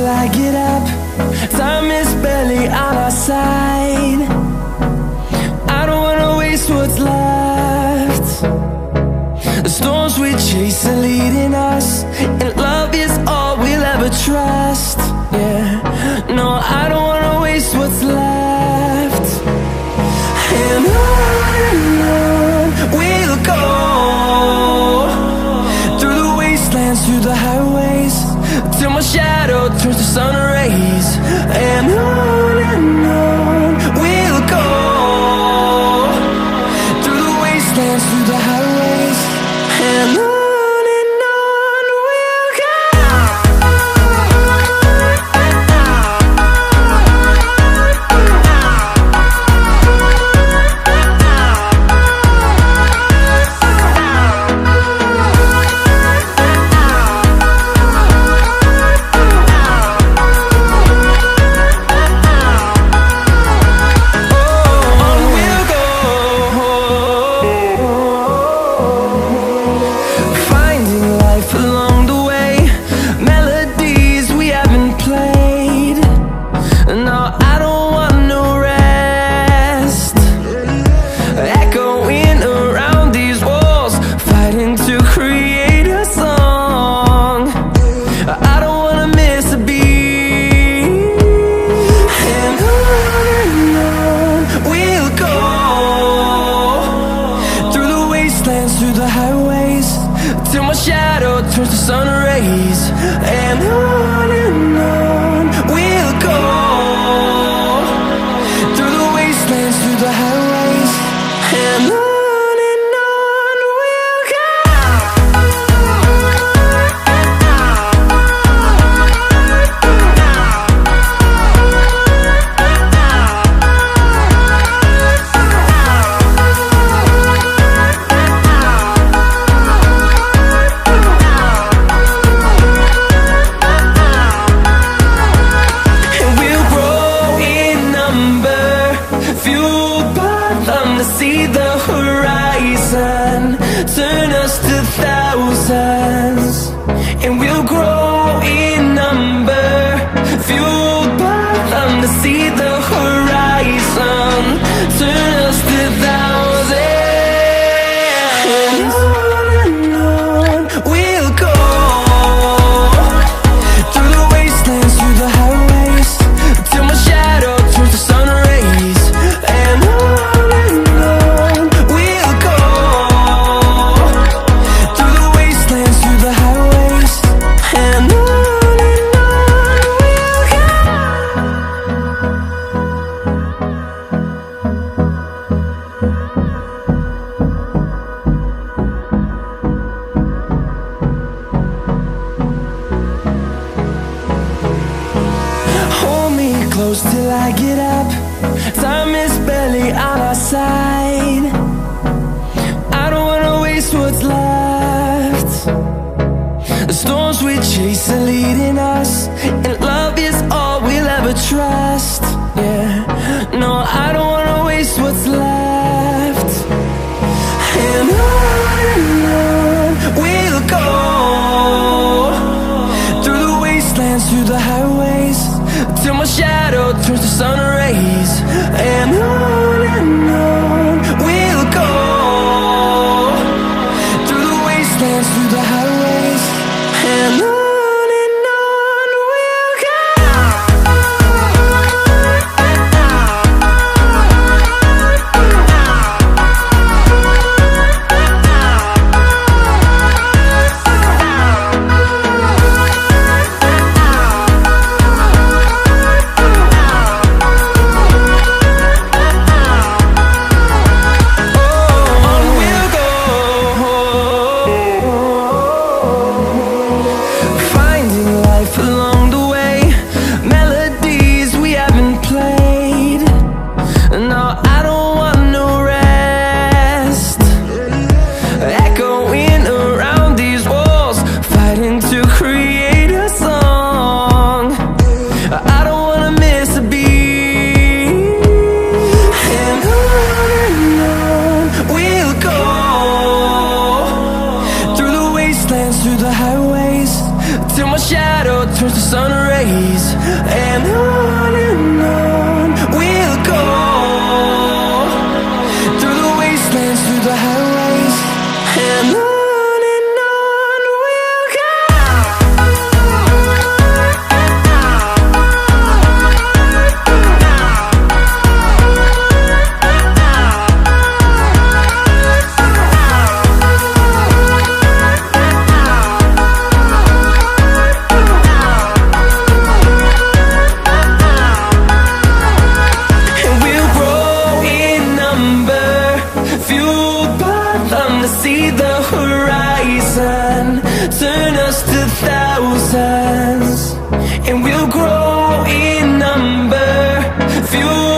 till I get up. Time is barely on our side. I don't wanna waste what's left. The storms we chase are leading us, and love is all we'll ever trust. Yeah, no, I don't wanna waste what's left. And on we'll go, through the wastelands, through the highways, till my shadow turns to sun rays. And on we'll go, through the wastelands, through the highways, and on we'll go. Through the highways, till my shadow turns to sun rays. And on we'll go, through the wastelands, through the highways, and on we'll go. See the horizon turn us to thousands, and we'll grow in number, fueled by them. To see the horizon turn us to thousands, and on we'll go, through the wastelands, through the highways, till my shadow turns to sun rays. And close till I get up. Time is barely on our side. I don't wanna waste what's left. The storms we chase are leading us, and love is all we'll ever trust. Yeah, no, I don't wanna waste what's left. And on we'll go, through the wastelands, through the highways, till my shadow turns to sun rays. And on we'll go, through the wastelands, through the highways, and on we'll go. If you